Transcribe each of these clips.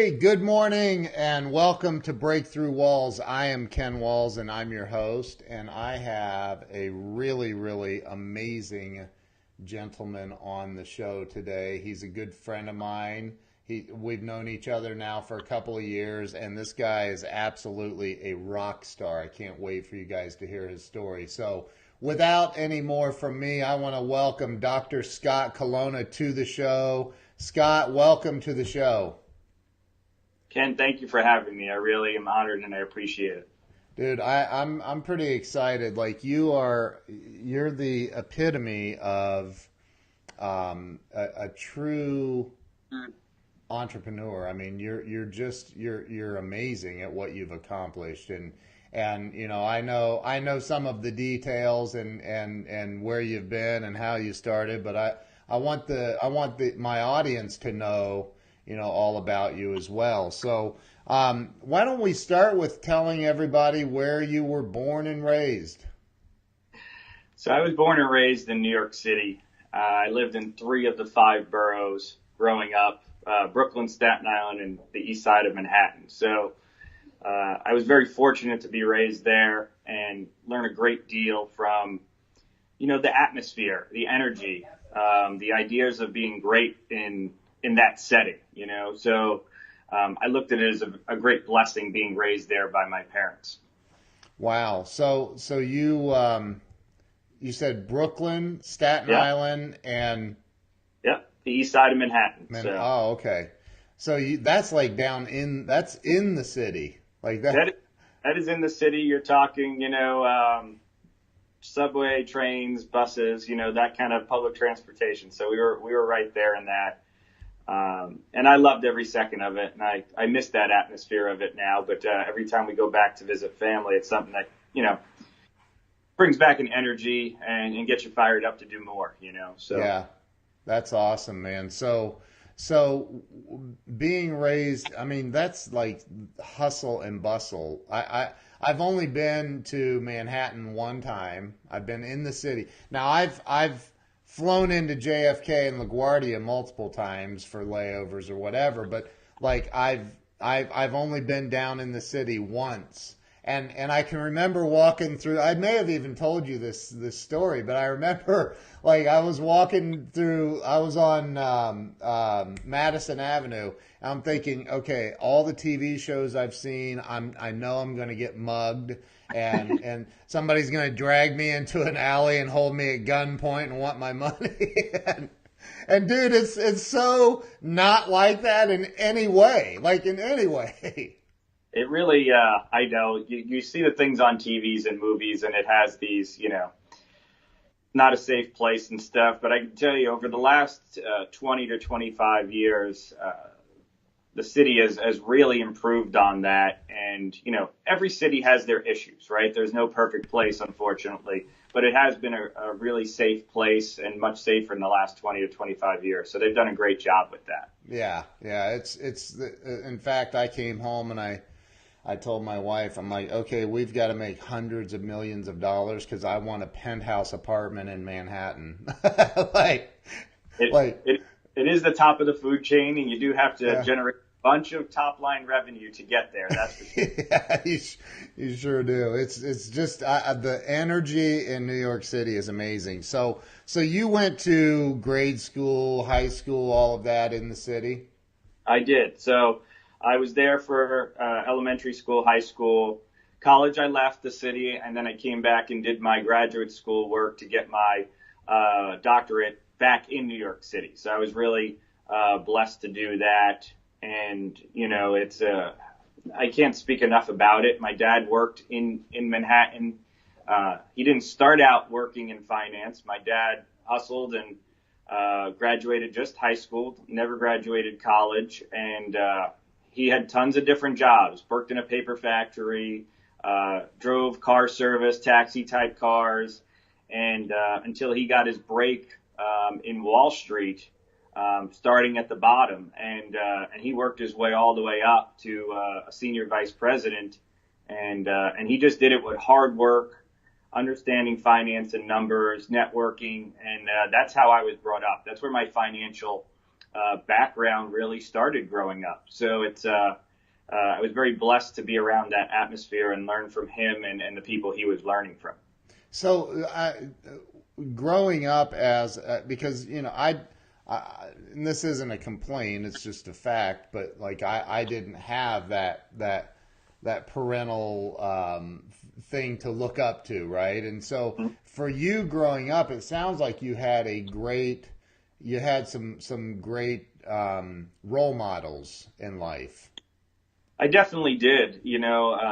Hey, good morning and welcome to Breakthrough Walls. I am Ken Walls and I'm your host, and I have a really amazing gentleman on the show today. He's a good friend of mine. We've known each other now for a couple of years, and this guy is absolutely a rock star. I can't wait for you guys to hear his story. So without any more from me, I want to welcome Dr. Scott Colonna to the show. Scott, welcome to the show. Ken, thank you for having me. I really am honored and I appreciate it. Dude, I'm pretty excited. Like you're the epitome of a true entrepreneur. I mean, you're amazing at what you've accomplished, and you know I know some of the details and where you've been and how you started, but I want my audience to know, you know, all about you as well. So why don't we start with telling everybody where you were born and raised? So I was born and raised in New York City. I lived in 3 of the 5 boroughs growing up, Brooklyn, Staten Island, and the east side of Manhattan. So I was very fortunate to be raised there and learn a great deal from, you know, the atmosphere, the energy, the ideas of being great in that setting, you know. So I looked at it as a great blessing being raised there by my parents. Wow. So you said Brooklyn, Staten Yeah. Island, and Yeah, the east side of Manhattan. Oh, okay. So that's like that's in the city, like that. That is in the city. You're talking, you know, subway, trains, buses, you know, that kind of public transportation. So we were right there in that. And I loved every second of it, and I miss that atmosphere of it now. But every time we go back to visit family, it's something that, you know, brings back an energy and gets you fired up to do more, you know. So Yeah, that's awesome, man. So being raised, I mean, that's like hustle and bustle. I've only been to Manhattan one time. I've been in the city. Now I've flown into JFK and LaGuardia multiple times for layovers or whatever, but like I've only been down in the city once. And I can remember walking through, I may have even told you this story, but I remember like I was walking through, I was on Madison Avenue, and I'm thinking, okay, all the TV shows I've seen, I know I'm going to get mugged, and somebody's going to drag me into an alley and hold me at gunpoint and want my money. And dude, it's so not like that in any way, like in any way. it really, I know you see the things on TVs and movies, and it has these, you know, not a safe place and stuff. But I can tell you, over the last 20 to 25 years, the city has really improved on that. And, you know, every city has their issues, right? There's no perfect place, unfortunately, but it has been a really safe place and much safer in the last 20 to 25 years. So they've done a great job with that. Yeah. In fact, I came home and I told my wife, I'm like, okay, we've got to make hundreds of millions of dollars because I want a penthouse apartment in Manhattan. like, It, like, it, it is the top of the food chain, and you do have to yeah. generate a bunch of top line revenue to get there. That's for sure. Yeah, you sure do. It's just the energy in New York City is amazing. So you went to grade school, high school, all of that in the city? I did. So I was there for elementary school, high school, college. I left the city, and then I came back and did my graduate school work to get my doctorate back in New York City. So I was really blessed to do that. And, you know, I can't speak enough about it. My dad worked in Manhattan. He didn't start out working in finance. My dad hustled and graduated just high school, never graduated college. And he had tons of different jobs, worked in a paper factory, drove car service, taxi type cars, and until he got his break in Wall Street, starting at the bottom, and he worked his way all the way up to a senior vice president, and he just did it with hard work, understanding finance and numbers, networking, and that's how I was brought up. That's where my financial background really started growing up. So I was very blessed to be around that atmosphere and learn from him and the people he was learning from. So, growing up as because and this isn't a complaint, it's just a fact. But like I didn't have that parental thing to look up to, right? And so for you growing up, it sounds like you had some great role models in life. I definitely did,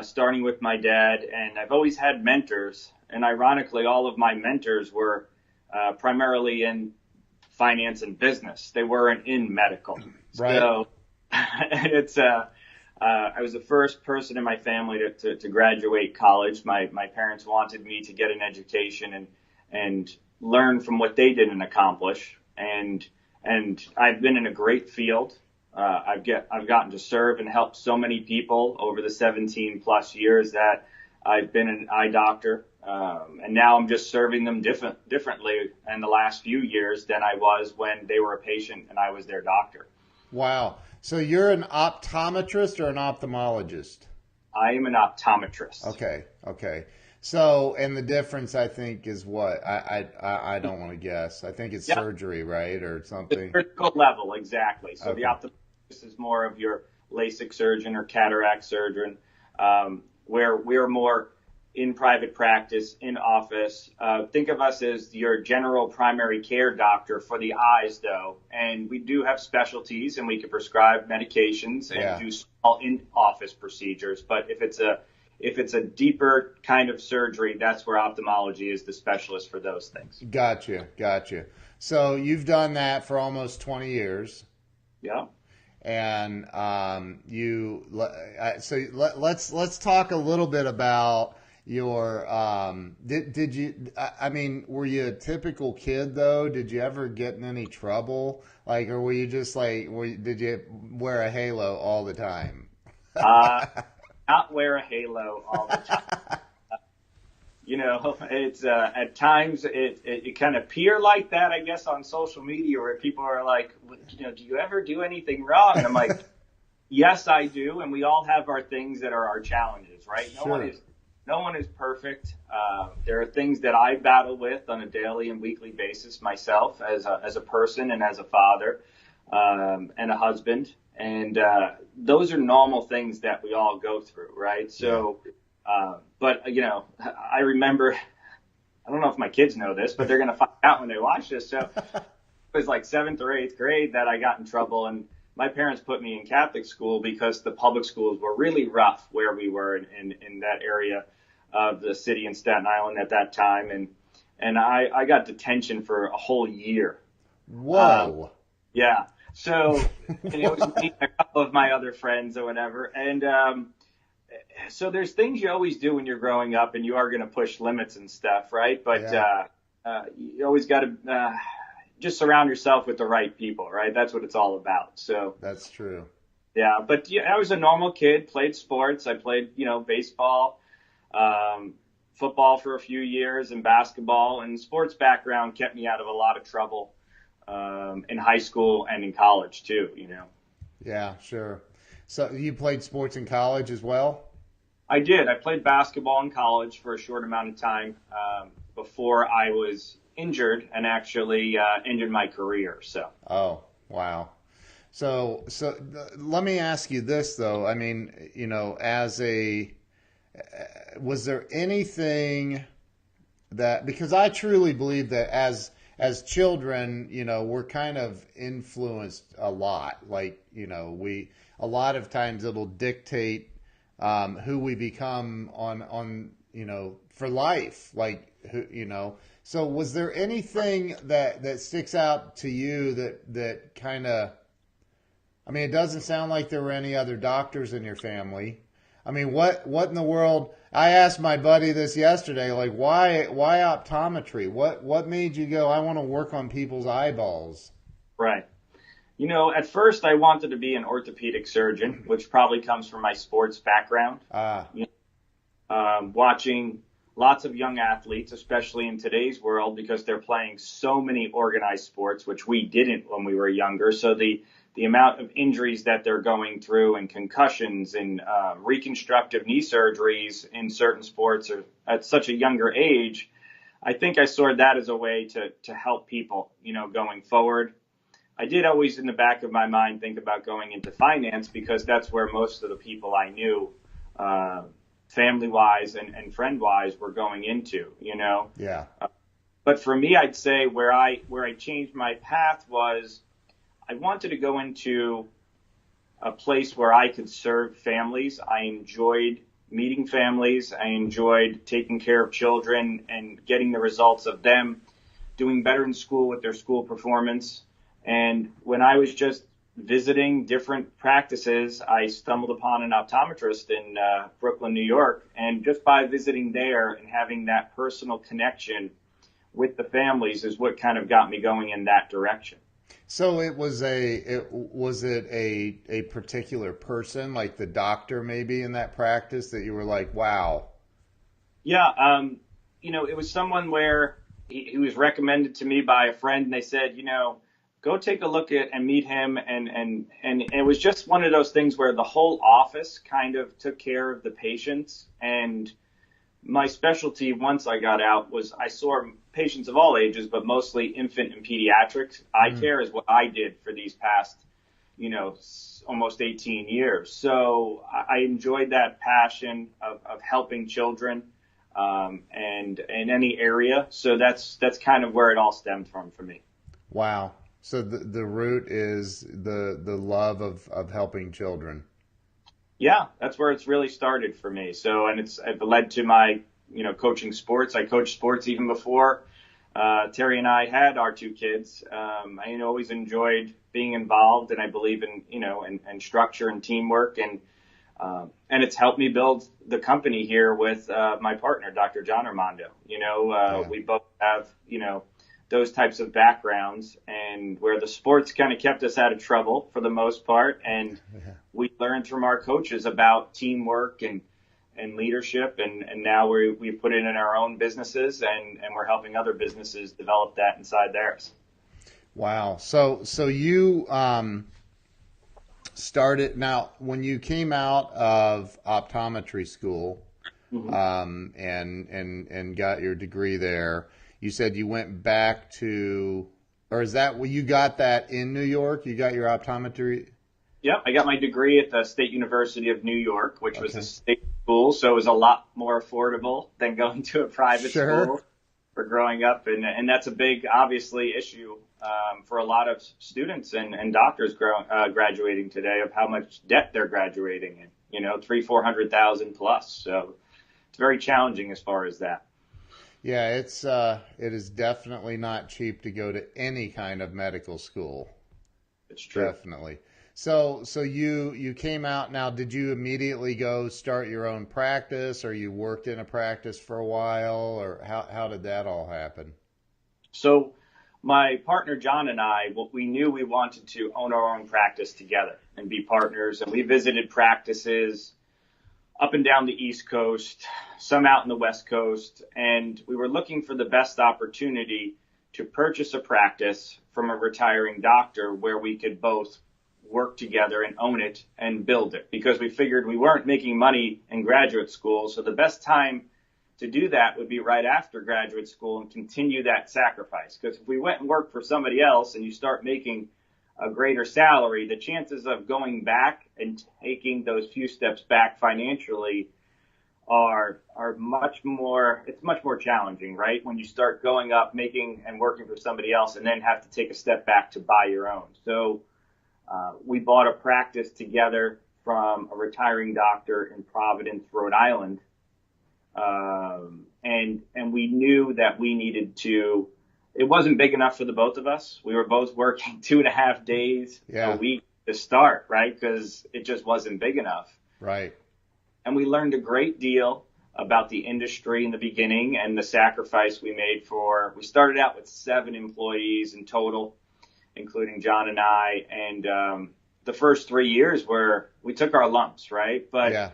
starting with my dad, and I've always had mentors. And ironically, all of my mentors were primarily in finance and business. They weren't in medical. Right. So I was the first person in my family to graduate college. My parents wanted me to get an education and learn from what they didn't accomplish. And I've been in a great field. I've gotten to serve and help so many people over the 17 plus years that I've been an eye doctor. And now I'm just serving them differently in the last few years than I was when they were a patient and I was their doctor. Wow. So you're an optometrist or an ophthalmologist? I am an optometrist. Okay. So, and the difference, I think, is what? I don't want to guess. I think it's surgery, right, or something? The surgical level, exactly. So Okay. the optometrist is more of your LASIK surgeon or cataract surgeon, where we're more in private practice, in office. Think of us as your general primary care doctor for the eyes, though. And we do have specialties, and we can prescribe medications and do small in-office procedures. But if it's a deeper kind of surgery, that's where ophthalmology is the specialist for those things. Gotcha. So you've done that for almost 20 years. Yeah. And let's talk a little bit about your did you were you a typical kid though? Did you ever get in any trouble? Like, or were you just like did you wear a halo all the time? Not wear a halo all the time. It's at times it kind of appear like that, I guess, on social media where people are like, do you ever do anything wrong? And I'm like, yes, I do. And we all have our things that are our challenges, right? Sure. No one is perfect. There are things that I battle with on a daily and weekly basis myself as a person and as a father, and a husband. And, those are normal things that we all go through, right? So, but I remember, I don't know if my kids know this, but they're going to find out when they watch this. So it was like 7th or 8th grade that I got in trouble, and my parents put me in Catholic school because the public schools were really rough where we were in that area of the city in Staten Island at that time. And I got detention for a whole year. Whoa. Yeah. So, and it was me and a couple of my other friends or whatever. And so there's things you always do when you're growing up, and you are going to push limits and stuff, right? But you always got to just surround yourself with the right people, right? That's what it's all about. So that's true. Yeah, but I was a normal kid, played sports. I played, baseball, football for a few years, and basketball. And sports background kept me out of a lot of trouble in high school and in college too, Yeah, sure. So you played sports in college as well? I did. I played basketball in college for a short amount of time before I was injured and actually ended my career. So. Oh, wow. So let me ask you this though. I mean, was there anything that, because I truly believe that as children, we're kind of influenced a lot. Like, a lot of times it'll dictate who we become on for life. Like, so was there anything that sticks out to you that kind of, it doesn't sound like there were any other doctors in your family. What in the world? I asked my buddy this yesterday, like, why optometry? What made you go, I want to work on people's eyeballs? Right. At first I wanted to be an orthopedic surgeon, which probably comes from my sports background. Watching lots of young athletes, especially in today's world, because they're playing so many organized sports, which we didn't when we were younger. So the amount of injuries that they're going through and concussions and reconstructive knee surgeries in certain sports are at such a younger age, I think I saw that as a way to help people, going forward. I did always in the back of my mind think about going into finance because that's where most of the people I knew, family-wise and friend-wise, were going into, Yeah. But for me, I'd say where I changed my path was I wanted to go into a place where I could serve families. I enjoyed meeting families. I enjoyed taking care of children and getting the results of them doing better in school with their school performance. And when I was just visiting different practices, I stumbled upon an optometrist in Brooklyn, New York. And just by visiting there and having that personal connection with the families is what kind of got me going in that direction. So was it a particular person, like the doctor maybe in that practice, that you were like, wow? Yeah, it was someone where he was recommended to me by a friend, and they said, go take a look at and meet him. And it was just one of those things where the whole office kind of took care of the patients. And my specialty once I got out was I saw patients of all ages, but mostly infant and pediatrics. Eye care is what I did for these past, almost 18 years. So I enjoyed that passion of helping children and in any area. So that's kind of where it all stemmed from for me. Wow. So the root is the love of helping children. Yeah, that's where it's really started for me. So, and it's led to my, coaching sports. I coached sports even before Terry and I had our two kids. I always enjoyed being involved, and I believe in, and structure and teamwork, and it's helped me build the company here with my partner, Dr. John Armando. We both have, those types of backgrounds, and where the sports kind of kept us out of trouble for the most part. And we learned from our coaches about teamwork and leadership. And now we put it in our own businesses, and we're helping other businesses develop that inside theirs. Wow. So you started, now when you came out of optometry school, mm-hmm. and got your degree there, you said you went back to, or is that where you got that in New York? You got your optometry? Yep, I got my degree at the State University of New York, which was a state school, so it was a lot more affordable than going to a private school for growing up. And that's a big, obviously, issue for a lot of students and doctors graduating today, of how much debt they're graduating in, $300,000-$400,000 plus. So it's very challenging as far as that. Yeah, it is definitely not cheap to go to any kind of medical school. It's true. Definitely. So you came out. Now, did you immediately go start your own practice, or you worked in a practice for a while, or how did that all happen? So my partner John and I, we knew we wanted to own our own practice together and be partners, and we visited practices up and down the East Coast, some out in the West Coast, and we were looking for the best opportunity to purchase a practice from a retiring doctor where we could both work together and own it and build it, because we figured we weren't making money in graduate school. So the best time to do that would be right after graduate school and continue that sacrifice. Because if we went and worked for somebody else and you start making a greater salary, the chances of going back and taking those few steps back financially are much more challenging, right? When you start going up, making and working for somebody else, and then have to take a step back to buy your own. So we bought a practice together from a retiring doctor in Providence, Rhode Island. And we knew that we needed to, it wasn't big enough for the both of us. We were both working 2.5 days a week to start, right? Because it just wasn't big enough. Right. And we learned a great deal about the industry in the beginning and the sacrifice we made we started out with 7 employees in total, including John and I. And the first 3 years we took our lumps, right? But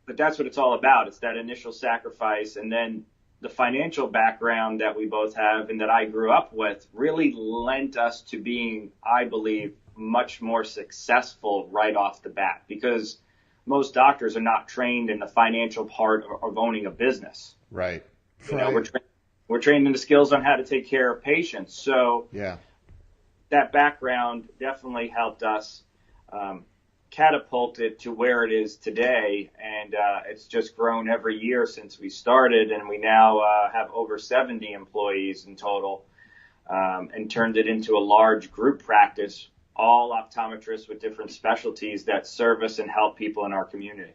but that's what it's all about. It's that initial sacrifice, and then the financial background that we both have and that I grew up with really lent us to being, I believe, much more successful right off the bat, because most doctors are not trained in the financial part of owning a business. Right. You know, we're trained in the skills on how to take care of patients. So Yeah. that background definitely helped us catapult it to where it is today. And it's just grown every year since we started. And we now have over 70 employees in total, and turned it into a large group practice, all optometrists with different specialties that service and help people in our community.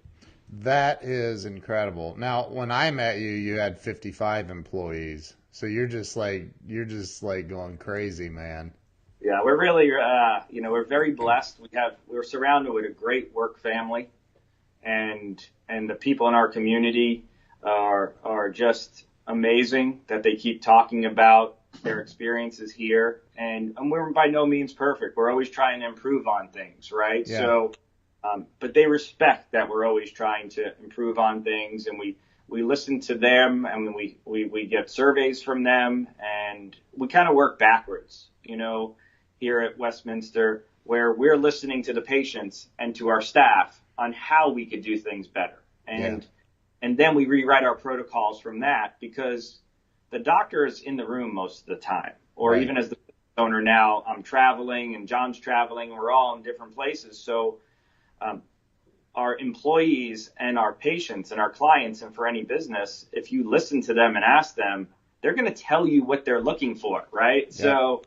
That is incredible. Now, when I met you, you had 55 employees. So you're just like going crazy, man. Yeah, we're really, we're very blessed. We're surrounded with a great work family, and the people in our community are just amazing that they keep talking about their experiences here. And we're by no means perfect. We're always trying to improve on things, right? Yeah. So, but they respect that we're always trying to improve on things, and we listen to them, and we get surveys from them, and we kind of work backwards, here at Westminster, where we're listening to the patients and to our staff on how we could do things better. And then we rewrite our protocols from that, because the doctor is in the room most of the time, or Right. even as the owner now, I'm traveling and John's traveling, we're all in different places. So our employees and our patients and our clients, and for any business, if you listen to them and ask them, they're going to tell you what they're looking for, right? Yeah. So,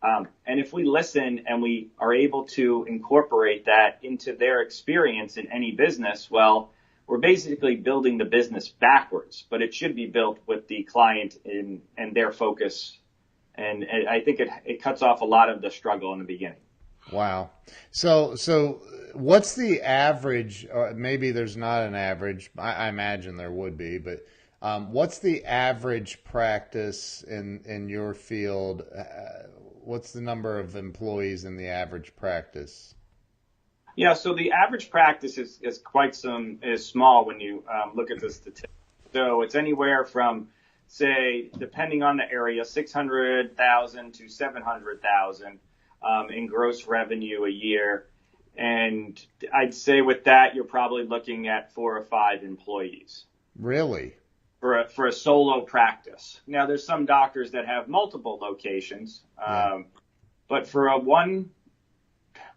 and if we listen and we are able to incorporate that into their experience in any business, well, we're basically building the business backwards, but it should be built with the client and their focus. And I think it cuts off a lot of the struggle in the beginning. Wow. So what's the average, or maybe there's not an average, I imagine there would be, but what's the average practice in your field? What's the number of employees in the average practice? Yeah, so the average practice is small when you look at the statistics. So it's anywhere from, say, depending on the area, 600,000 to 700,000 in gross revenue a year. And I'd say with that, you're probably looking at 4 or 5 employees. Really? For a solo practice. Now, there's some doctors that have multiple locations, but for a one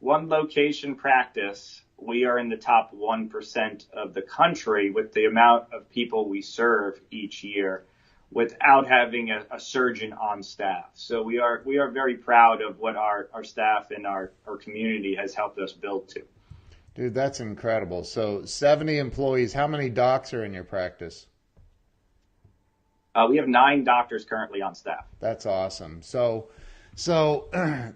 location practice, we are in the top 1% of the country with the amount of people we serve each year, without having a surgeon on staff. So we are very proud of what our staff and our community has helped us build to. Dude, that's incredible. So 70 employees. How many docs are in your practice? We have 9 doctors currently on staff. That's awesome. So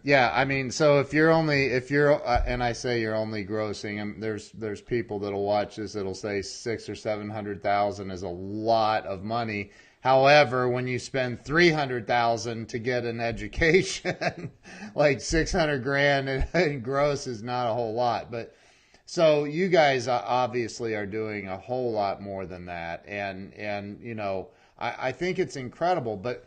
yeah, I mean, so if you're and I say you're only grossing, there's people that'll watch this that'll say 600,000 or 700,000 is a lot of money. However, when you spend 300,000 to get an education, like 600 grand in gross is not a whole lot. But so you guys obviously are doing a whole lot more than that, and I think it's incredible. But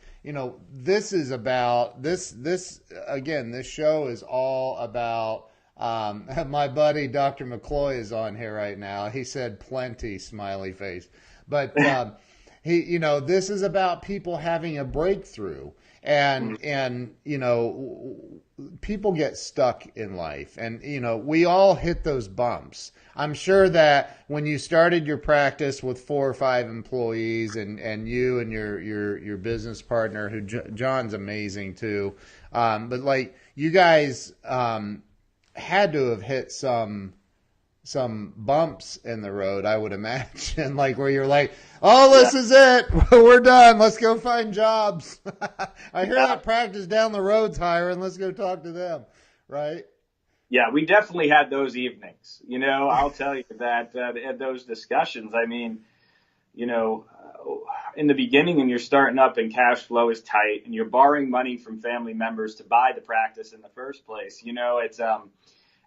this is about this again. This show is all about. My buddy Dr. McCloy is on here right now. He said plenty, smiley face, but. This is about people having a breakthrough, and people get stuck in life, and we all hit those bumps. I'm sure that when you started your practice with 4 or 5 employees, and you and your business partner, who John's amazing too, but like you guys had to have hit some bumps in the road, I would imagine, like where you're like, oh, this is it. We're done. Let's go find jobs. I hear that practice down the road's hiring. Let's go talk to them. Right? Yeah, we definitely had those evenings. I'll tell you that at those discussions, I mean, in the beginning, when you're starting up and cash flow is tight and you're borrowing money from family members to buy the practice in the first place, it's,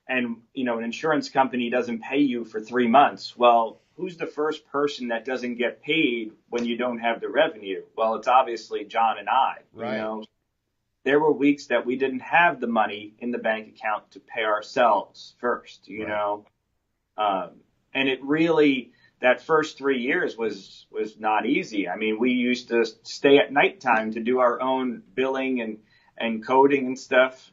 and, an insurance company doesn't pay you for 3 months. Well, who's the first person that doesn't get paid when you don't have the revenue? Well, it's obviously John and I. Right. You know, there were weeks that we didn't have the money in the bank account to pay ourselves first, you know. And it really, that first 3 years was not easy. I mean, we used to stay at nighttime to do our own billing and coding and stuff,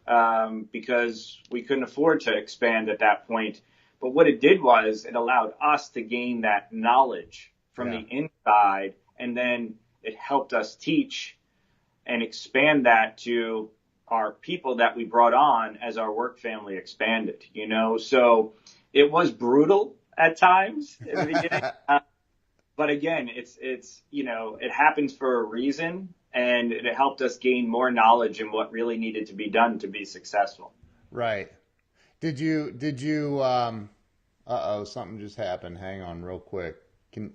because we couldn't afford to expand at that point. But what it did was it allowed us to gain that knowledge from the inside, and then it helped us teach and expand that to our people that we brought on as our work family expanded, you know. So it was brutal at times in the beginning. But again, it's, you know, it happens for a reason, and it helped us gain more knowledge in what really needed to be done to be successful. Right. Did you, something just happened. Hang on real quick. Can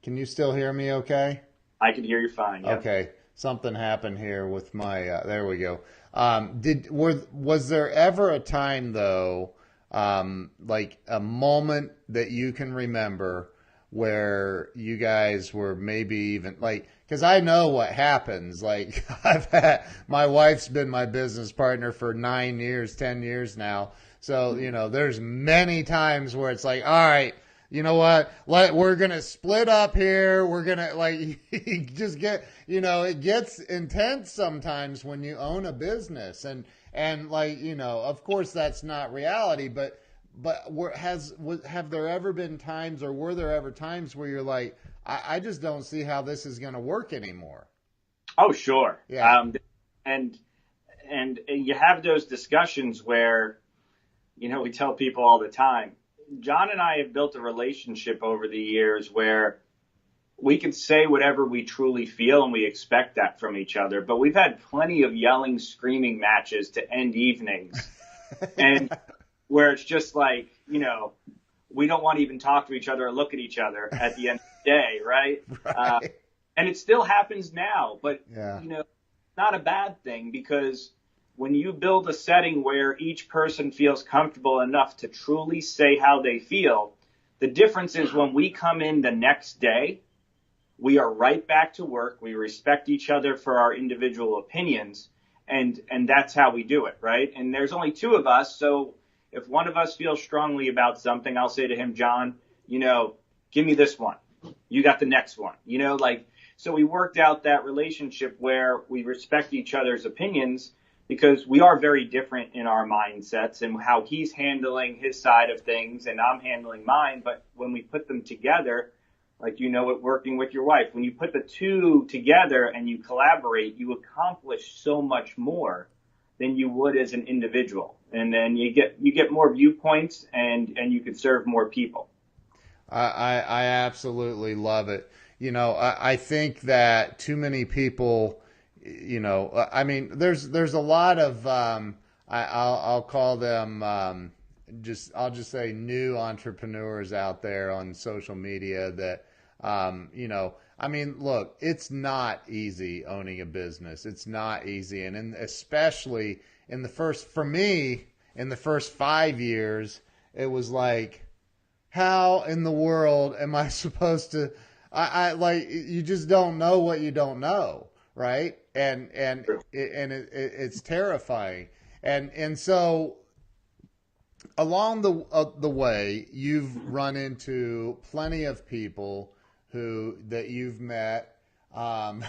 you still hear me okay? I can hear you fine. Yep. Okay. Something happened here with my, there we go. Was there ever a time though, like a moment that you can remember where you guys were maybe even like, cause I know what happens. Like my wife's been my business partner for 9 years, 10 years now. So, you know, there's many times where it's like, all right, you know what? We're going to split up here. We're going to like just get, you know, it gets intense sometimes when you own a business and like, you know, of course that's not reality, but have there ever been times or were there ever times where you're like, I just don't see how this is going to work anymore? Oh, sure. Yeah. And you have those discussions where, you know, we tell people all the time, John and I have built a relationship over the years where we can say whatever we truly feel and we expect that from each other. But we've had plenty of yelling, screaming matches to end evenings and where it's just like, you know, we don't want to even talk to each other or look at each other at the end of the day. Right. Right. And it still happens now, but, yeah. you know, not a bad thing, because when you build a setting where each person feels comfortable enough to truly say how they feel, the difference is when we come in the next day, we are right back to work. We respect each other for our individual opinions, and that's how we do it, right? And there's only two of us, so if one of us feels strongly about something, I'll say to him, John, you know, give me this one. You got the next one, you know, like, so we worked out that relationship where we respect each other's opinions, because we are very different in our mindsets and how he's handling his side of things and I'm handling mine. But when we put them together, like, you know, it working with your wife, when you put the two together and you collaborate, you accomplish so much more than you would as an individual. And then you get more viewpoints and you can serve more people. I absolutely love it. You know, I think that too many people, you know, I mean, there's a lot of, I'll call them, I'll just say new entrepreneurs out there on social media that, you know, I mean, look, it's not easy owning a business. It's not easy. And especially for me, in the first 5 years, it was like, how in the world am I supposed to, I like, you just don't know what you don't know. Right. It's terrifying. And so along the way, you've run into plenty of people that you've met. Doug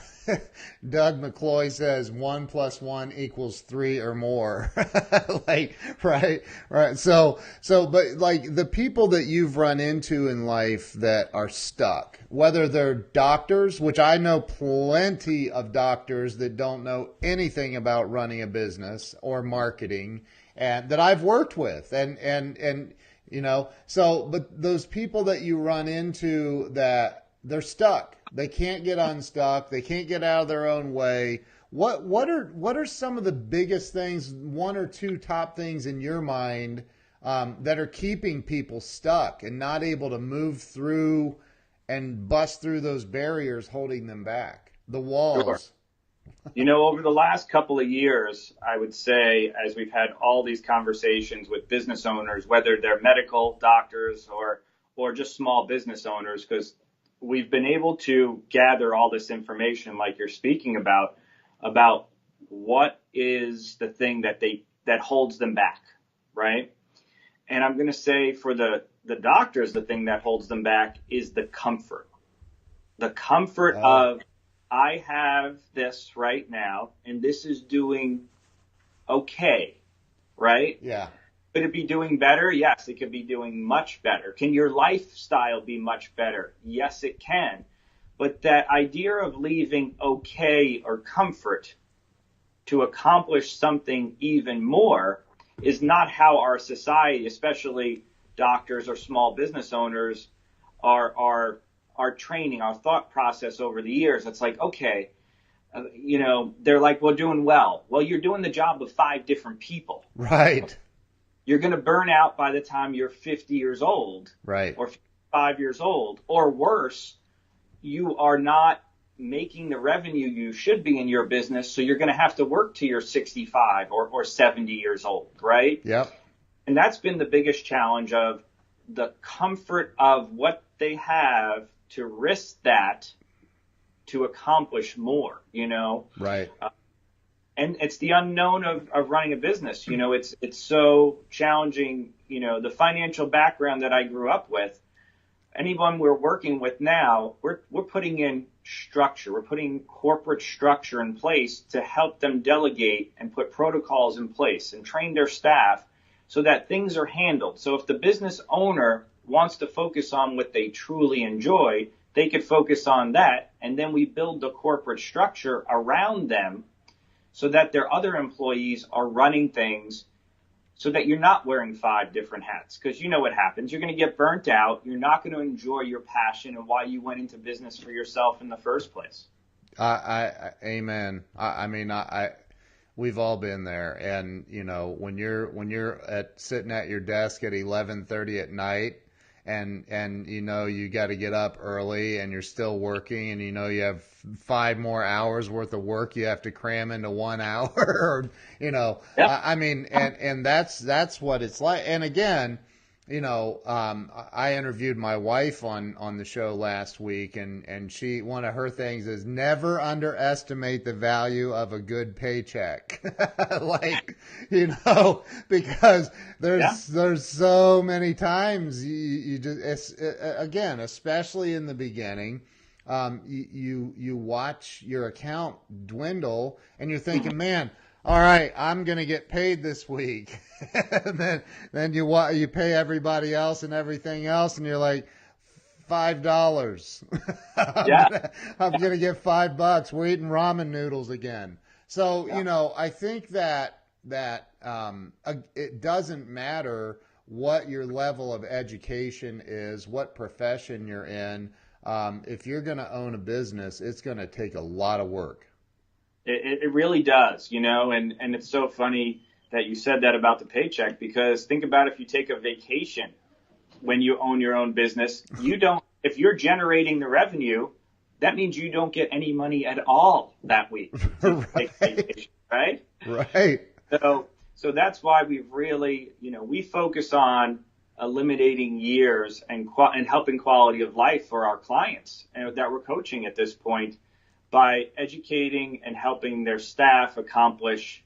McCloy says 1 + 1 = 3 or more. Like, right. So, but like the people that you've run into in life that are stuck, whether they're doctors, which I know plenty of doctors that don't know anything about running a business or marketing, and that I've worked with, and you know, so, but those people that you run into that they're stuck. They can't get unstuck. They can't get out of their own way. What are some of the biggest things, one or two top things in your mind that are keeping people stuck and not able to move through and bust through those barriers holding them back, the walls? Sure. You know, over the last couple of years, I would say, as we've had all these conversations with business owners, whether they're medical doctors or or just small business owners, because we've been able to gather all this information like you're speaking about what is the thing that holds them back, right? And I'm going to say for the doctors, the thing that holds them back is the comfort. The comfort of, I have this right now, and this is doing okay, right? Yeah. Could it be doing better? Yes, it could be doing much better. Can your lifestyle be much better? Yes, it can. But that idea of leaving okay or comfort to accomplish something even more is not how our society, especially doctors or small business owners, are training, our thought process over the years. It's like, okay, they're like, well, doing well. Well, you're doing the job of 5 different people. Right. You're going to burn out by the time you're 50 years old. Right. Or 55 years old. Or worse, you are not making the revenue you should be in your business, so you're going to have to work till you're 65 or 70 years old, right? Yep. And that's been the biggest challenge of the comfort of what they have to risk that to accomplish more, Right. And it's the unknown of running a business. It's so challenging. The financial background that I grew up with, anyone we're working with now, we're putting in structure. We're putting corporate structure in place to help them delegate and put protocols in place and train their staff so that things are handled. So if the business owner wants to focus on what they truly enjoy, they could focus on that. And then we build the corporate structure around them so that their other employees are running things so that you're not wearing 5 different hats. Because you know what happens. You're going to get burnt out. You're not going to enjoy your passion and why you went into business for yourself in the first place. Amen. We've all been there. And, when you're sitting at your desk at 11:30 at night, and you got to get up early and you're still working, and you have 5 more hours worth of work you have to cram into 1 hour, or Yep. and that's what it's like. And again, I interviewed my wife on the show last week, and she, one of her things is never underestimate the value of a good paycheck. Because there's so many times you just, again, especially in the beginning, you watch your account dwindle and you're thinking, man, all right, I'm going to get paid this week. And then you pay everybody else and everything else, and you're like, $5. I'm going to get $5. We're eating ramen noodles again. So, I think that it doesn't matter what your level of education is, what profession you're in. If you're going to own a business, it's going to take a lot of work. It really does, and it's so funny that you said that about the paycheck, because think about if you take a vacation when you own your own business, if you're generating the revenue, that means you don't get any money at all that week. Right? Right. So that's why we've really, we focus on eliminating years and helping quality of life for our clients that we're coaching at this point, by educating and helping their staff accomplish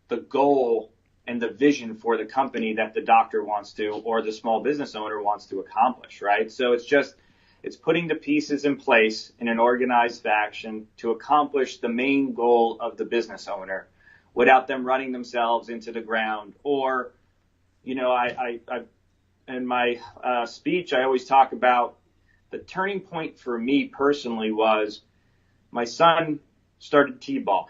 the goal and the vision for the company that the doctor wants to, or the small business owner wants to accomplish, right? So it's putting the pieces in place in an organized fashion to accomplish the main goal of the business owner without them running themselves into the ground. Or, I in my speech, I always talk about the turning point for me personally was my son started T-ball.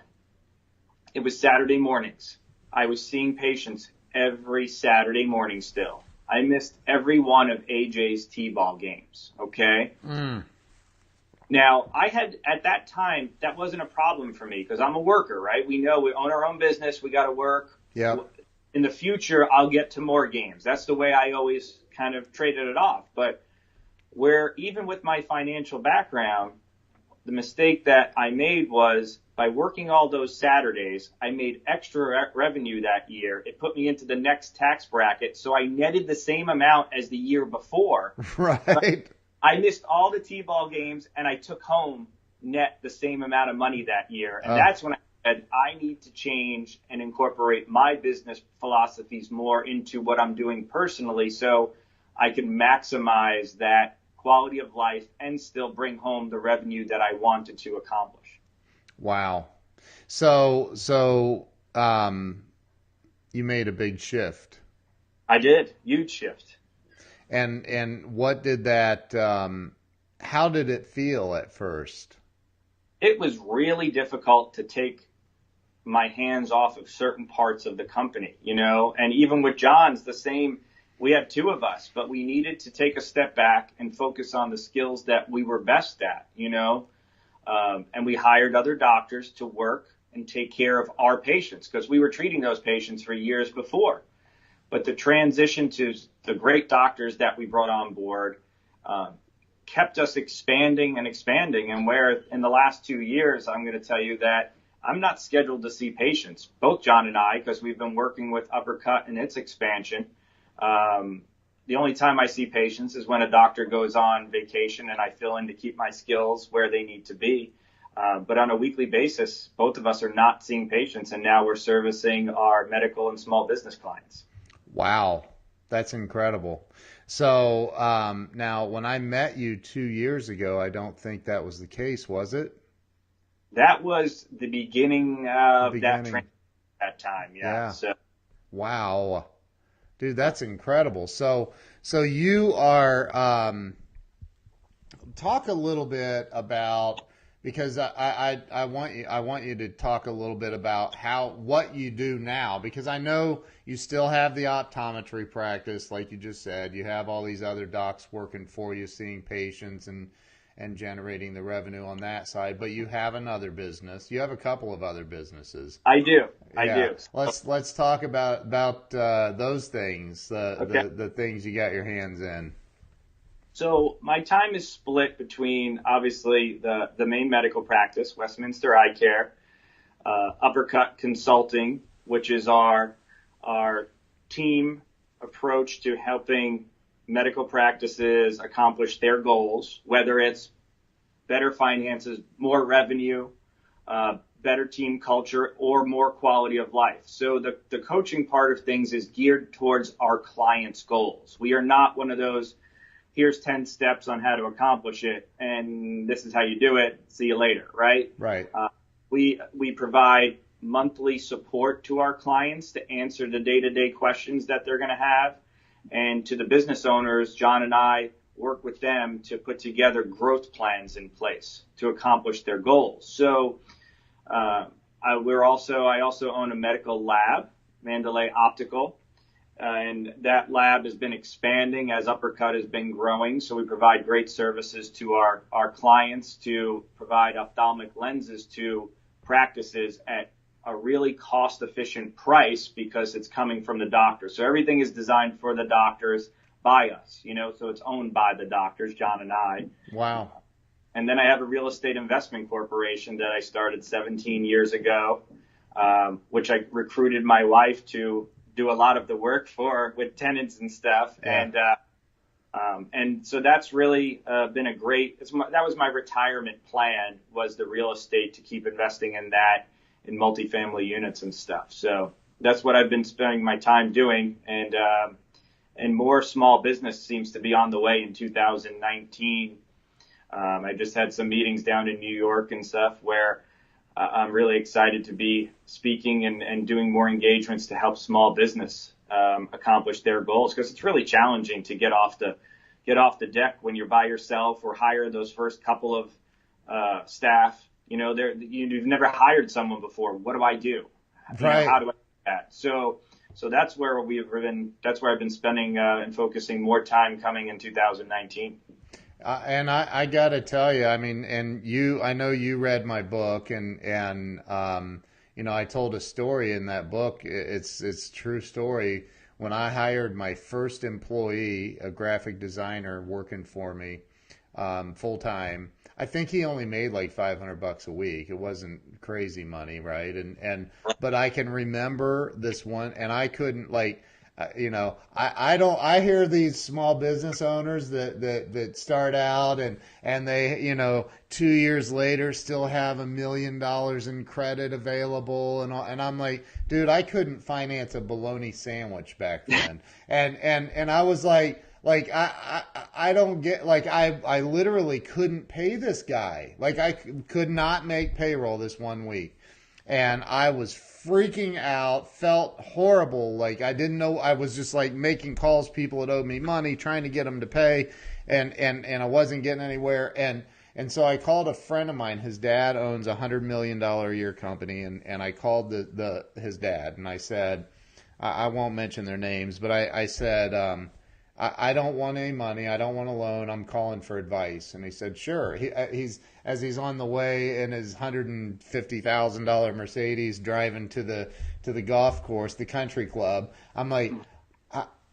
It was Saturday mornings. I was seeing patients every Saturday morning still. I missed every one of AJ's T-ball games, okay? Now, at that time, that wasn't a problem for me because I'm a worker, right? We know we own our own business. We got to work. Yeah. In the future, I'll get to more games. That's the way I always kind of traded it off. But where even with my financial background, the mistake that I made was By working all those Saturdays, I made extra revenue that year. It put me into the next tax bracket, so I netted the same amount as the year before. Right. I missed all the T-ball games, and I took home net the same amount of money that year. And that's when I said, I need to change and incorporate my business philosophies more into what I'm doing personally so I can maximize that quality of life and still bring home the revenue that I wanted to accomplish. Wow. So you made a big shift. I did. Huge shift. And what did that, how did it feel at first? It was really difficult to take my hands off of certain parts of the company, and even with John's the same. We had two of us, but we needed to take a step back and focus on the skills that we were best at, and we hired other doctors to work and take care of our patients because we were treating those patients for years before. But the transition to the great doctors that we brought on board kept us expanding. And where in the last 2 years, I'm going to tell you that I'm not scheduled to see patients, both John and I, because we've been working with Uppercut and its expansion. The only time I see patients is when a doctor goes on vacation and I fill in to keep my skills where they need to be. But on a weekly basis, both of us are not seeing patients, and now we're servicing our medical and small business clients. Wow, that's incredible. So now, when I met you 2 years ago, I don't think that was the case, was it? That was the beginning of that time, yeah. So. Wow. Dude, that's incredible. So you are, talk a little bit about, because I want you to talk a little bit about what you do now, because I know you still have the optometry practice, like you just said. You have all these other docs working for you, seeing patients and generating the revenue on that side, but you have another business. You have a couple of other businesses. I do. I do. Let's talk about those things, the things you got your hands in. So my time is split between obviously the main medical practice, Westminster Eye Care, Uppercut Consulting, which is our team approach to helping medical practices accomplish their goals, whether it's better finances, more revenue, better team culture, or more quality of life. So the coaching part of things is geared towards our clients' goals. We are not one of those, here's 10 steps on how to accomplish it, and this is how you do it, see you later, right? Right. We provide monthly support to our clients to answer the day-to-day questions that they're going to have. And to the business owners, John and I work with them to put together growth plans in place to accomplish their goals. So I also own a medical lab, Mandalay Optical, and that lab has been expanding as Uppercut has been growing. So we provide great services to our clients to provide ophthalmic lenses to practices at a really cost-efficient price because it's coming from the doctor. So everything is designed for the doctors by us, so it's owned by the doctors, John and I. Wow. And then I have a real estate investment corporation that I started 17 years ago, which I recruited my wife to do a lot of the work for with tenants and stuff. Yeah. And so that's really been that was my retirement plan, was the real estate, to keep investing in that, in multifamily units and stuff. So that's what I've been spending my time doing. And more small business seems to be on the way in 2019. I just had some meetings down in New York and stuff where I'm really excited to be speaking and doing more engagements to help small business accomplish their goals, because it's really challenging to get off the deck when you're by yourself or hire those first couple of staff. You've never hired someone before. What do I do? Right. How do I do that? So that's where I've been spending and focusing more time coming in 2019. And I got to tell you, I mean, I know you read my book, and I told a story in that book. It's a true story. When I hired my first employee, a graphic designer working for me full time, I think he only made like $500 a week. It wasn't crazy money, right? But I can remember this one, and I couldn't like, I don't. I hear these small business owners that start out and they 2 years later still have $1 million in credit available and I'm like, dude, I couldn't finance a bologna sandwich back then, and I was like I don't get, like I literally couldn't pay this guy, like I could not make payroll this one week. And I was freaking out, felt horrible. Like I didn't know, I was just like making calls, people that owed me money, trying to get them to pay. And I wasn't getting anywhere. And so I called a friend of mine. His dad owns $100 million a year company. And I called his dad and I said, I won't mention their names, but I said, I don't want any money. I don't want a loan. I'm calling for advice. And he said, sure. He's on the way in his $150,000 Mercedes driving to the golf course, the country club. I'm like,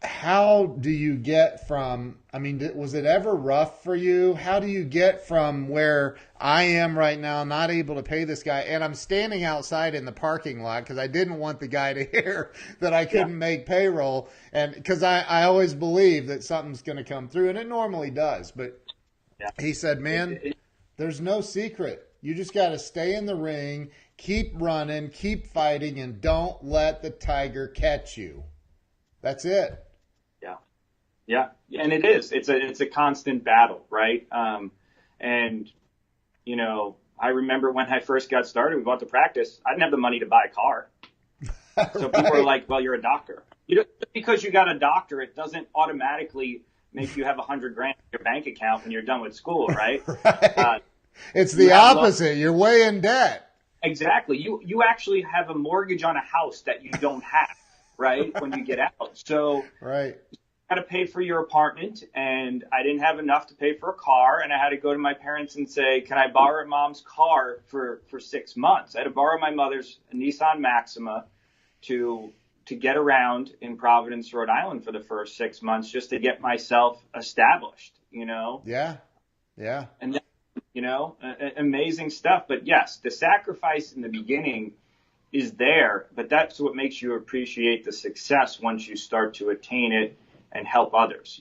how do you get from, I mean, was it ever rough for you? How do you get from where I am right now, not able to pay this guy, and I'm standing outside in the parking lot because I didn't want the guy to hear that I couldn't make payroll, and because I always believe that something's going to come through, and it normally does. But he said, man, there's no secret. You just got to stay in the ring, keep running, keep fighting, and don't let the tiger catch you. That's it. Yeah, and it is. It's a constant battle, right? And I remember when I first got started, we bought the practice. I didn't have the money to buy a car, so people were like, "Well, you're a doctor. Just because you got a doctorate doesn't automatically make you have $100,000 in your bank account when you're done with school, right?" Right. It's the opposite. You're way in debt. Exactly. You actually have a mortgage on a house that you don't have, right? When you get out, so right. Had to pay for your apartment, and I didn't have enough to pay for a car, and I had to go to my parents and say, can I borrow mom's car for 6 months? I had to borrow my mother's Nissan Maxima to get around in Providence, Rhode Island for the first 6 months just to get myself established, Yeah. And then, amazing stuff. But yes, the sacrifice in the beginning is there, but that's what makes you appreciate the success once you start to attain it and help others,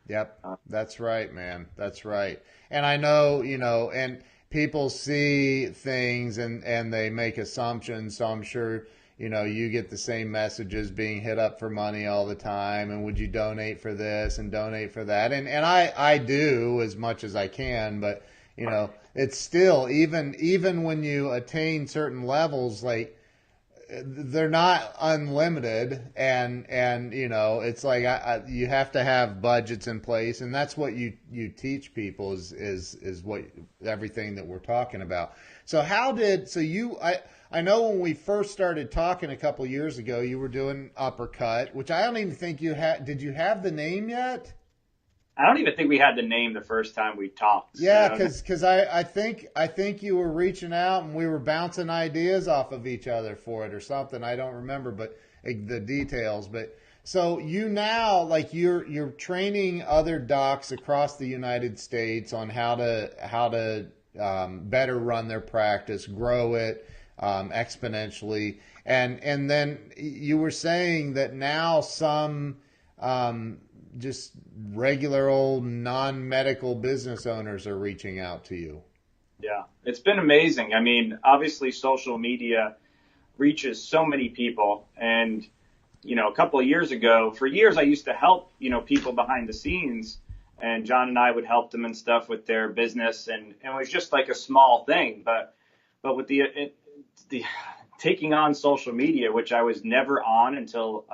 Yep. That's right, man. That's right. And I know, and people see things and they make assumptions. So I'm sure, you get the same messages being hit up for money all the time. And would you donate for this and donate for that? And I do as much as I can, but it's still, even when you attain certain levels, like, they're not unlimited, and it's like you have to have budgets in place, and that's what you teach people is what everything that we're talking about. So I know when we first started talking a couple years ago, you were doing Uppercut, which I don't even think you had. Did you have the name yet? I don't even think we had the name the first time we talked. Yeah, because I think you were reaching out and we were bouncing ideas off of each other for it or something. I don't remember, but the details. But so you now, like, you're training other docs across the United States on how to better run their practice, grow it exponentially, and then you were saying that now some just regular old non-medical business owners are reaching out to you. Yeah, it's been amazing. I mean, obviously social media reaches so many people, and a couple of years ago, for years I used to help people behind the scenes, and John and I would help them and stuff with their business, and it was just like a small thing, but with the taking on social media, which I was never on until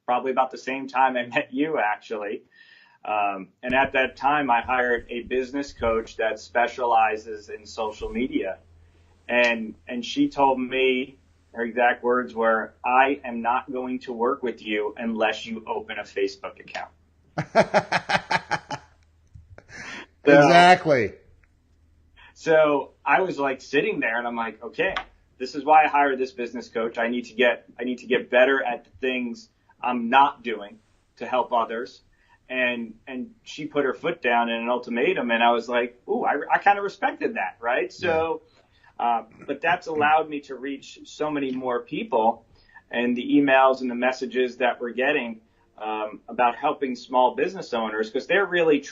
probably about the same time I met you, actually. And at that time, I hired a business coach that specializes in social media. And she told me, her exact words were, I am not going to work with you unless you open a Facebook account. Exactly. So I was like sitting there and I'm like, okay, this is why I hired this business coach. I need to get better at the things I'm not doing to help others. and she put her foot down in an ultimatum, and I was like, ooh, I kind of respected that, right? So, but that's allowed me to reach so many more people, and the emails and the messages that we're getting about helping small business owners, because they're really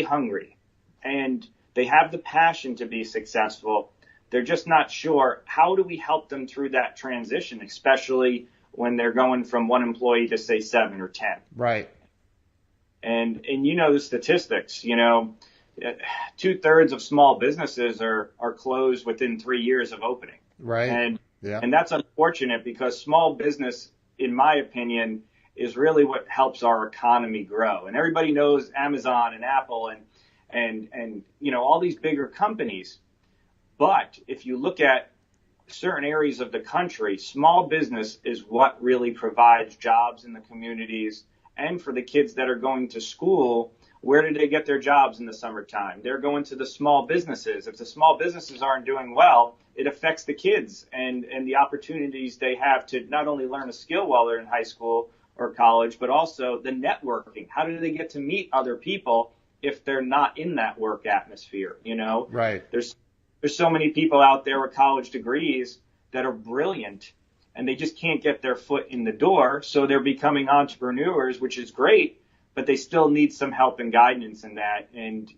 hungry, and they have the passion to be successful. They're just not sure, how do we help them through that transition, especially when they're going from one employee to, say, 7 or 10. Right. And you know the statistics, 2/3 of small businesses are closed within 3 years of opening. Right. And that's unfortunate, because small business, in my opinion, is really what helps our economy grow. And everybody knows Amazon and Apple and all these bigger companies. But if you look at certain areas of the country, small business is what really provides jobs in the communities. And for the kids that are going to school, where do they get their jobs in the summertime? They're going to the small businesses. If the small businesses aren't doing well, it affects the kids and the opportunities they have to not only learn a skill while they're in high school or college, but also the networking. How do they get to meet other people if they're not in that work atmosphere? Right. There's so many people out there with college degrees that are brilliant, and they just can't get their foot in the door. So they're becoming entrepreneurs, which is great, but they still need some help and guidance in that. And,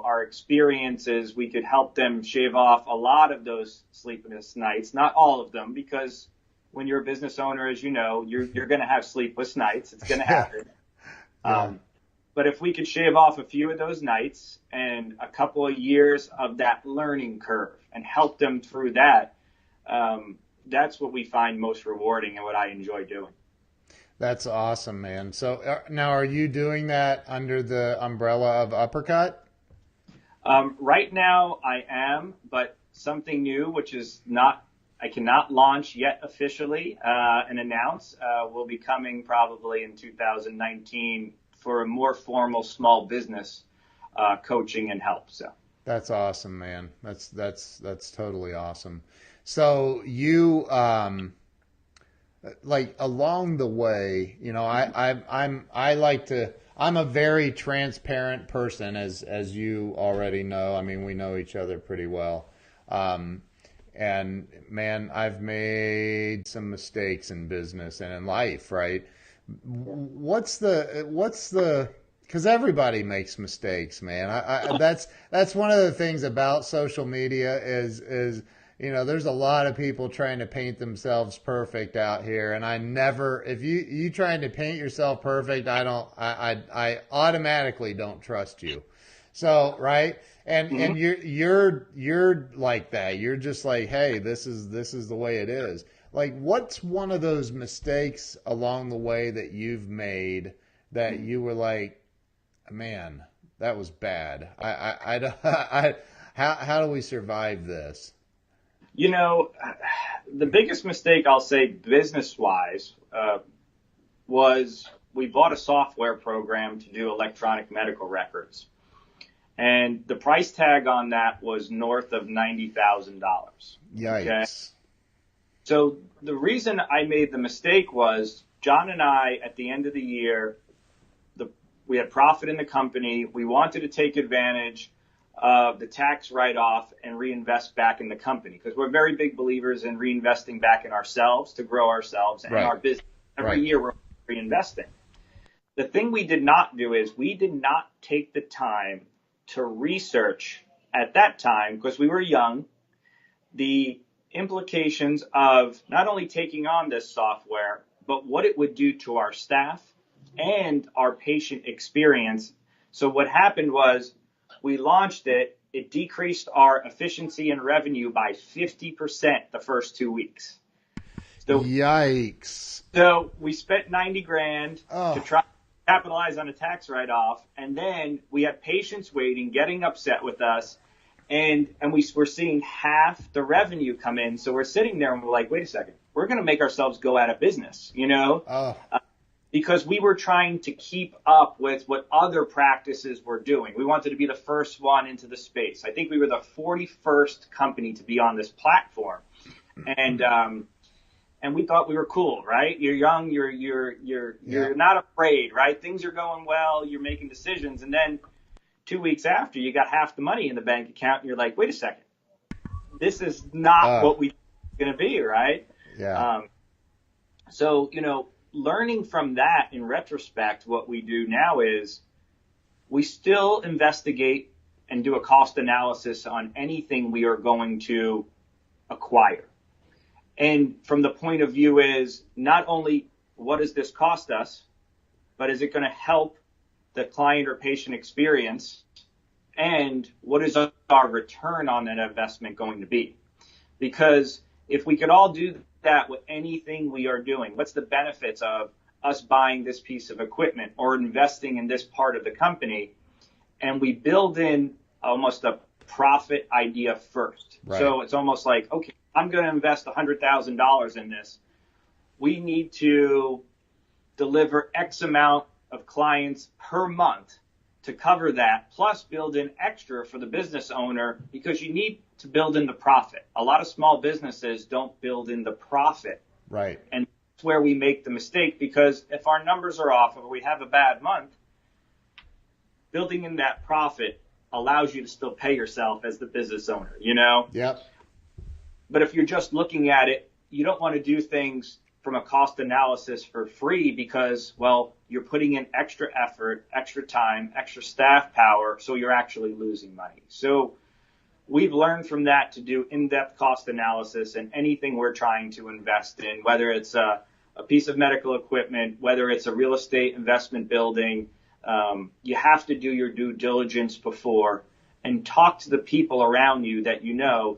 our experience is we could help them shave off a lot of those sleepless nights, not all of them, because when you're a business owner, as you know, you're going to have sleepless nights. It's going to happen. Yeah. But if we could shave off a few of those nights and a couple of years of that learning curve and help them through that, that's what we find most rewarding and what I enjoy doing. That's awesome, man. So now, are you doing that under the umbrella of Uppercut? Right now I am, but something new, which is I cannot launch yet officially and announce, will be coming probably in 2019 for a more formal small business coaching and help. So that's awesome, man. That's totally awesome. So you like along the way, I'm a very transparent person, as you already know. I mean, we know each other pretty well. And man, I've made some mistakes in business and in life, right? What's the because everybody makes mistakes, man. That's one of the things about social media is there's a lot of people trying to paint themselves perfect out here, and I never, if you trying to paint yourself perfect, I automatically don't trust you. So, right? And Mm-hmm. and you're like that. You're just like, hey, this is the way it is. Like, what's one of those mistakes along the way that you've made that you were like, man, that was bad. How do we survive this? The biggest mistake, I'll say business-wise, was we bought a software program to do electronic medical records. And the price tag on that was north of $90,000. Yikes. Okay? So the reason I made the mistake was John and I, at the end of the year, we had profit in the company. We wanted to take advantage of the tax write-off and reinvest back in the company, because we're very big believers in reinvesting back in ourselves to grow ourselves and our business. Every year we're reinvesting. The thing we did not do is we did not take the time to research at that time, because we were young, the implications of not only taking on this software, but what it would do to our staff and our patient experience. So what happened was we launched it. It decreased our efficiency and revenue by 50% the first 2 weeks. So, yikes. So we spent $90,000 to try to capitalize on a tax write-off, and then we had patients waiting, getting upset with us, and we were seeing half the revenue come in. So we're sitting there and we're like, wait a second, we're going to make ourselves go out of business, because we were trying to keep up with what other practices were doing. We wanted to be the first one into the space. I think we were the 41st company to be on this platform. And and we thought we were cool, right? You're young, you're not afraid, right? Things are going well, you're making decisions, and then 2 weeks after, you got half the money in the bank account, and you're like, wait a second, this is not what we going to be, right? Yeah. So, learning from that in retrospect, what we do now is we still investigate and do a cost analysis on anything we are going to acquire. And from the point of view is not only what does this cost us, but is it going to help the client or patient experience, and what is our return on that investment going to be? Because if we could all do that with anything we are doing, what's the benefits of us buying this piece of equipment or investing in this part of the company, and we build in almost a profit idea first. Right. So it's almost like, okay, I'm going to invest $100,000 in this. We need to deliver X amount of clients per month to cover that, plus build in extra for the business owner, because you need to build in the profit. A lot of small businesses don't build in the profit. Right. And that's where we make the mistake, because if our numbers are off or we have a bad month, building in that profit allows you to still pay yourself as the business owner, Yep. But if you're just looking at it, you don't want to do things from a cost analysis for free because, well, you're putting in extra effort, extra time, extra staff power, so you're actually losing money. So we've learned from that to do in-depth cost analysis in anything we're trying to invest in, whether it's a piece of medical equipment, whether it's a real estate investment building. You have to do your due diligence before and talk to the people around you that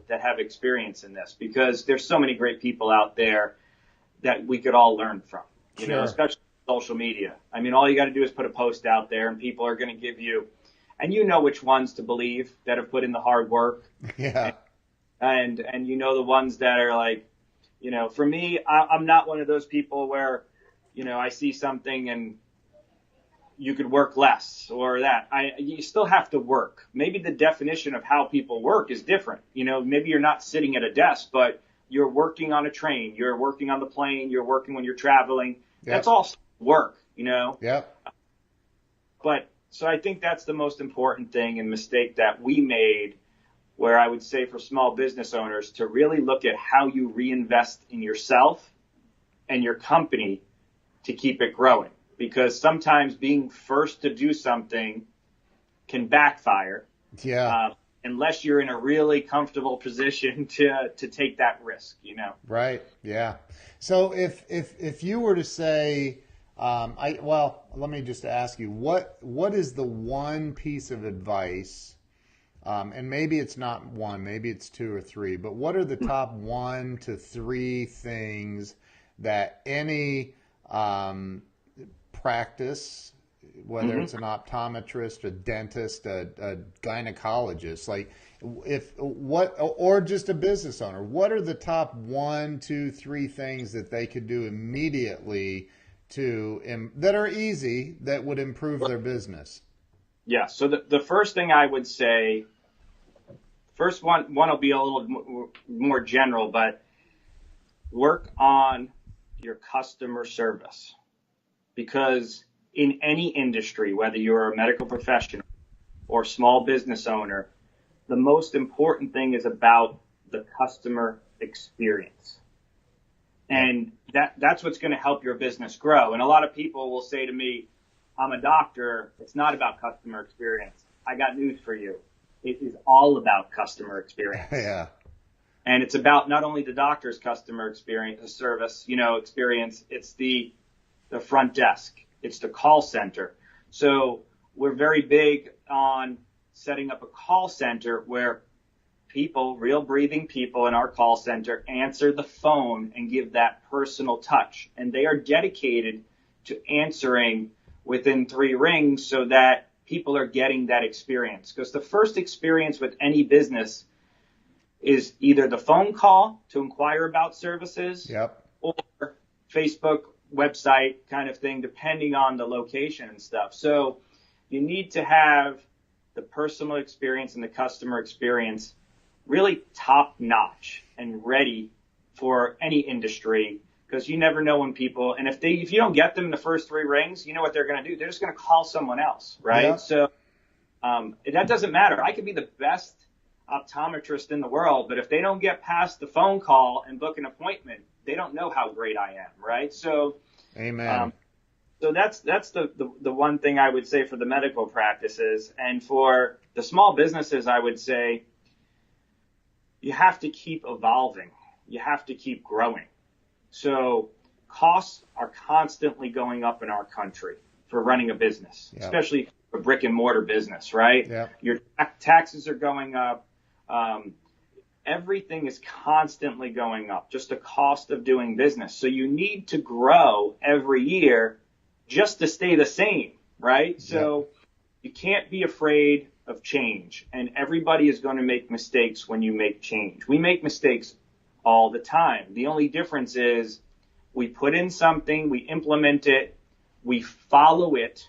that have experience in this, because there's so many great people out there that we could all learn from, especially social media. I mean, all you got to do is put a post out there and people are going to give you, and which ones to believe that have put in the hard work. Yeah. And the ones that are like, for me, I'm not one of those people where, I see something and you could work less or that. You still have to work. Maybe the definition of how people work is different. Maybe you're not sitting at a desk, but you're working on a train, you're working on the plane, you're working when you're traveling. Yep. That's all work, Yep. But so I think that's the most important thing and mistake that we made, where I would say for small business owners to really look at how you reinvest in yourself and your company to keep it growing. Because sometimes being first to do something can backfire. Yeah. Unless you're in a really comfortable position to take that risk, Right. Yeah. So if you were to say, let me just ask you, what is the one piece of advice, and maybe it's not one, maybe it's two or three, but what are the top 1 to 3 things that any practice, whether it's an optometrist, a dentist, a gynecologist, or just a business owner, what are the top 1, 2, 3 things that they could do immediately that are easy, that would improve their business? Yeah. So the first thing I would say, first one will be a little more general, but work on your customer service. Because in any industry, whether you're a medical professional or small business owner, the most important thing is about the customer experience. And that's what's going to help your business grow. And a lot of people will say to me, I'm a doctor. It's not about customer experience. I got news for you. It is all about customer experience. Yeah. And it's about not only the doctor's customer experience, the service, experience, it's the front desk, it's the call center. So we're very big on setting up a call center where people, real breathing people in our call center, answer the phone and give that personal touch. And they are dedicated to answering within 3 rings so that people are getting that experience. Because the first experience with any business is either the phone call to inquire about services, yep, or Facebook website kind of thing, depending on the location and stuff. So you need to have the personal experience and the customer experience really top notch and ready for any industry. because you never know when people, and if you don't get them in the first 3 rings, you know what they're going to do? They're just going to call someone else, right? Yeah. So that doesn't matter. I could be the best optometrist in the world, but if they don't get past the phone call and book an appointment, they don't know how great I am, right? So, amen. So that's the one thing I would say for the medical practices. And for the small businesses, I would say you have to keep evolving. You have to keep growing. So costs are constantly going up in our country for running a business, especially a brick and mortar business, right? Yeah. Your taxes are going up. Everything is constantly going up, just the cost of doing business. So you need to grow every year just to stay the same, right? So you can't be afraid of change, and everybody is going to make mistakes when you make change. We make mistakes all the time. The only difference is we put in something, we implement it, we follow it,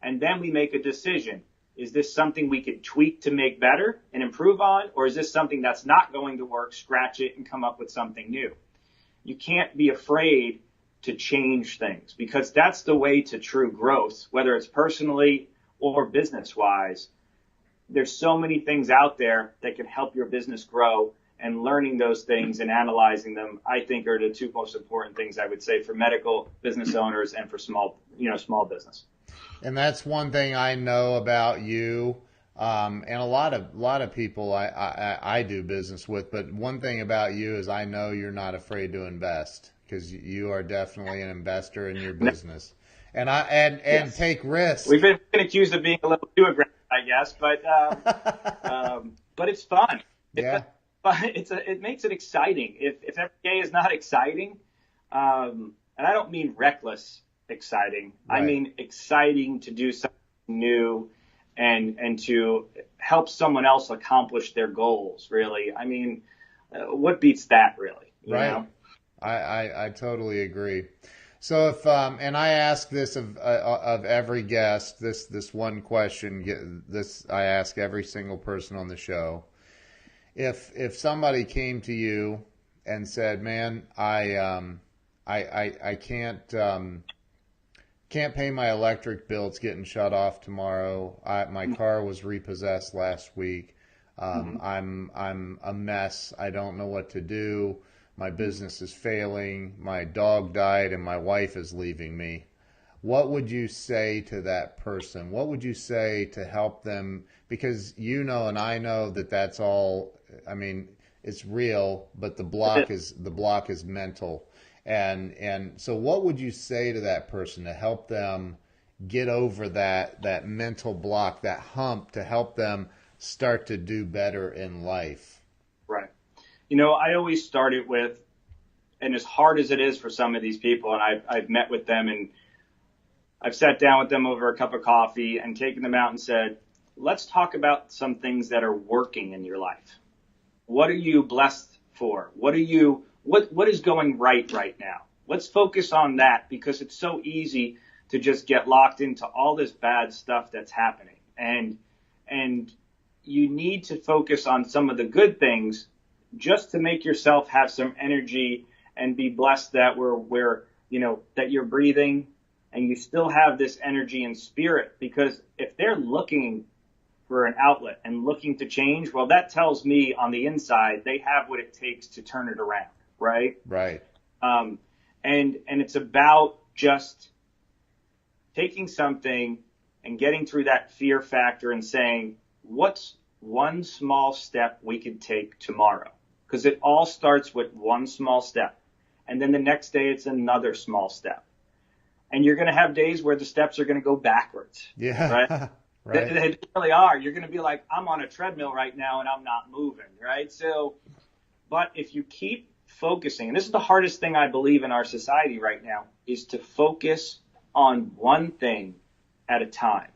and then we make a decision. Is this something we could tweak to make better and improve on, or is this something that's not going to work, scratch it, and come up with something new? You can't be afraid to change things, because that's the way to true growth, whether it's personally or business-wise. There's so many things out there that can help your business grow, and learning those things and analyzing them, I think, are the 2 most important things I would say for medical business owners and for small business. And that's one thing I know about you, and a lot of people I do business with. But one thing about you is I know you're not afraid to invest, because you are definitely an investor in your business, and take risks. We've been accused of being a little too aggressive, I guess, but it's fun. It makes it exciting. If every day is not exciting, and I don't mean reckless exciting. Right. I mean exciting to do something new and to help someone else accomplish their goals, really. I mean, what beats that, really? You know? I totally agree. So if and I ask this of every guest, this one question, this I ask every single person on the show. If somebody came to you and said, "Man, I can't pay my electric bill. It's getting shut off tomorrow. My car was repossessed last week. I'm a mess. I don't know what to do. My business is failing. My dog died and my wife is leaving me." What would you say to that person? What would you say to help them? Because you know and I know that that's all, I mean, it's real, but the block is mental. And so what would you say to that person to help them get over that mental block, that hump, to help them start to do better in life? Right. I always start it with, and as hard as it is for some of these people, and I've met with them and I've sat down with them over a cup of coffee and taken them out and said, let's talk about some things that are working in your life. What are you blessed for? What is going right now? Let's focus on that, because it's so easy to just get locked into all this bad stuff that's happening. And you need to focus on some of the good things just to make yourself have some energy and be blessed that that you're breathing and you still have this energy and spirit. Because if they're looking for an outlet and looking to change, well, that tells me on the inside they have what it takes to turn it around. Right. And it's about just taking something and getting through that fear factor and saying, what's one small step we could take tomorrow? Because it all starts with one small step. And then the next day it's another small step. And you're going to have days where the steps are going to go backwards. Yeah. Right. Right. They really are. You're going to be like, I'm on a treadmill right now and I'm not moving. Right. So, but if you keep focusing, and this is the hardest thing I believe in our society right now, is to focus on one thing at a time.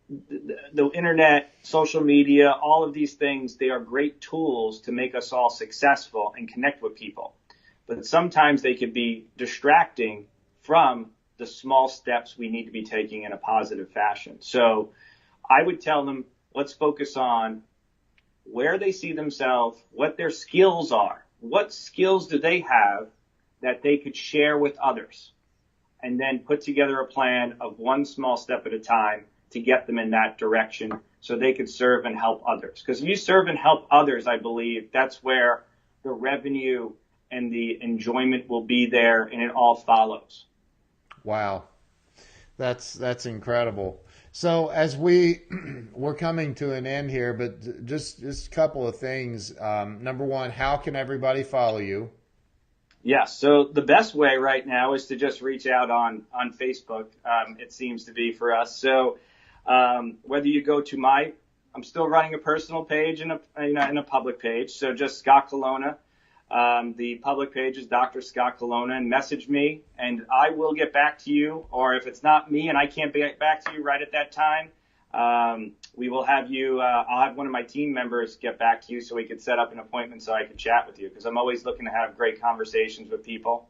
The internet, social media, all of these things, they are great tools to make us all successful and connect with people. But sometimes they could be distracting from the small steps we need to be taking in a positive fashion. So I would tell them, let's focus on where they see themselves, what their skills are. what skills do they have that they could share with others, and then put together a plan of one small step at a time to get them in that direction so they could serve and help others. Because if you serve and help others, I believe that's where the revenue and the enjoyment will be there, and it all follows. Wow. That's incredible. So as we're coming to an end here, but just a couple of things. Number one, how can everybody follow you? Yes. So the best way right now is to just reach out on Facebook. It seems to be for us. So whether you go to I'm still running a personal page and a public page. So just Scott Colonna. The public page is Dr. Scott Colonna, and message me and I will get back to you. Or if it's not me and I can't get back to you right at that time, we will have you, I'll have one of my team members get back to you so we could set up an appointment so I could chat with you, because I'm always looking to have great conversations with people.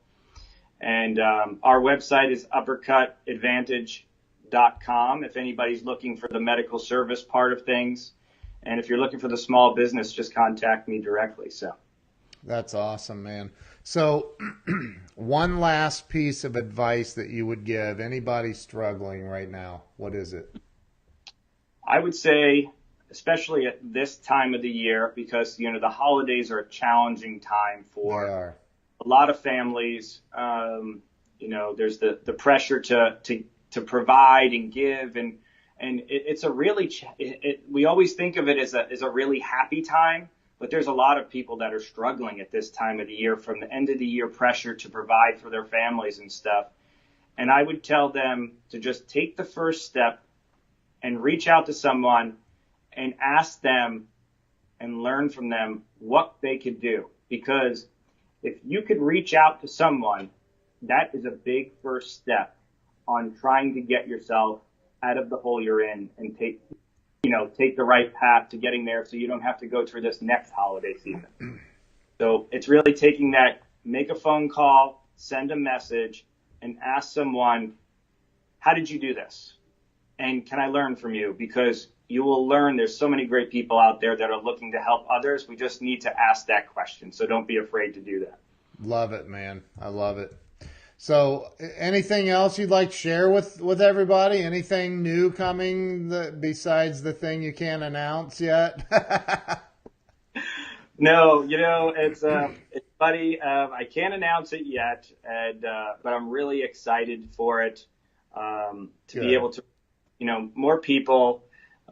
And our website is uppercutadvantage.com if anybody's looking for the medical service part of things. And if you're looking for the small business, just contact me directly. So. That's awesome, man. So one last piece of advice that you would give anybody struggling right now, what is it? I would say, especially at this time of the year, because, the holidays are a challenging time for a lot of families. There's the pressure to provide and give, and it's a really, we always think of it as a really happy time. But there's a lot of people that are struggling at this time of the year, from the end of the year pressure to provide for their families and stuff. And I would tell them to just take the first step and reach out to someone and ask them and learn from them what they could do. Because if you could reach out to someone, that is a big first step on trying to get yourself out of the hole you're in and take the right path to getting there, so you don't have to go through this next holiday season. So it's really taking that, make a phone call, send a message, and ask someone, how did you do this? And can I learn from you? Because you will learn. There's so many great people out there that are looking to help others. We just need to ask that question. So don't be afraid to do that. Love it, man. I love it. So anything else you'd like to share with everybody? Anything new coming besides the thing you can't announce yet? No, it's funny. I can't announce it yet, but I'm really excited for it, to be able to, more people.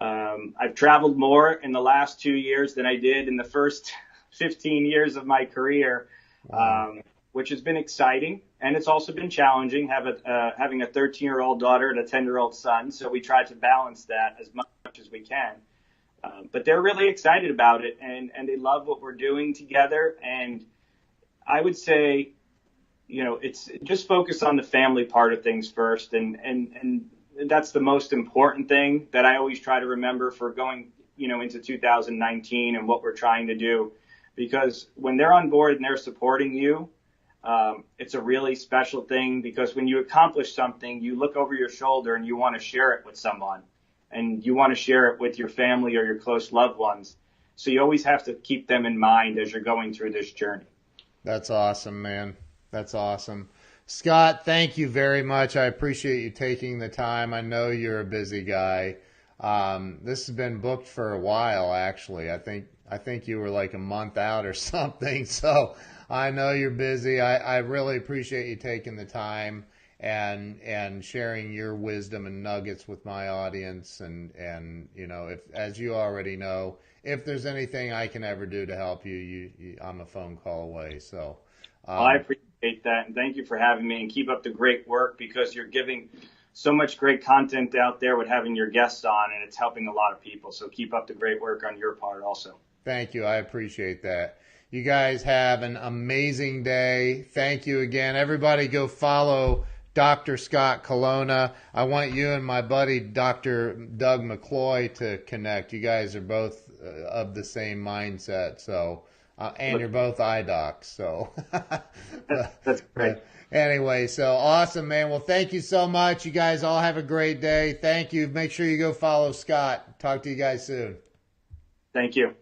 I've traveled more in the last 2 years than I did in the first 15 years of my career. Wow. Which has been exciting, and it's also been challenging, having a 13-year-old daughter and a 10-year-old son. So we try to balance that as much as we can. But they're really excited about it, and they love what we're doing together. And I would say, it's just focus on the family part of things first, and that's the most important thing that I always try to remember for going, into 2019 and what we're trying to do. Because when they're on board and they're supporting you, it's a really special thing, because when you accomplish something, you look over your shoulder and you want to share it with someone, and you want to share it with your family or your close loved ones. So you always have to keep them in mind as you're going through this journey. That's awesome, man. That's awesome. Scott, thank you very much. I appreciate you taking the time. I know you're a busy guy. This has been booked for a while, actually. I think you were like a month out or something. So I know you're busy. I really appreciate you taking the time and sharing your wisdom and nuggets with my audience. And if, as you already know, if there's anything I can ever do to help you, I'm a phone call away. So I appreciate that, and thank you for having me. And keep up the great work, because you're giving so much great content out there with having your guests on, and it's helping a lot of people. So keep up the great work on your part also. Thank you. I appreciate that. You guys have an amazing day. Thank you again. Everybody go follow Dr. Scott Colonna. I want you and my buddy, Dr. Doug McCloy, to connect. You guys are both of the same mindset. So, and you're both eye docs. So that's great. Anyway, so awesome, man. Well, thank you so much. You guys all have a great day. Thank you. Make sure you go follow Scott. Talk to you guys soon. Thank you.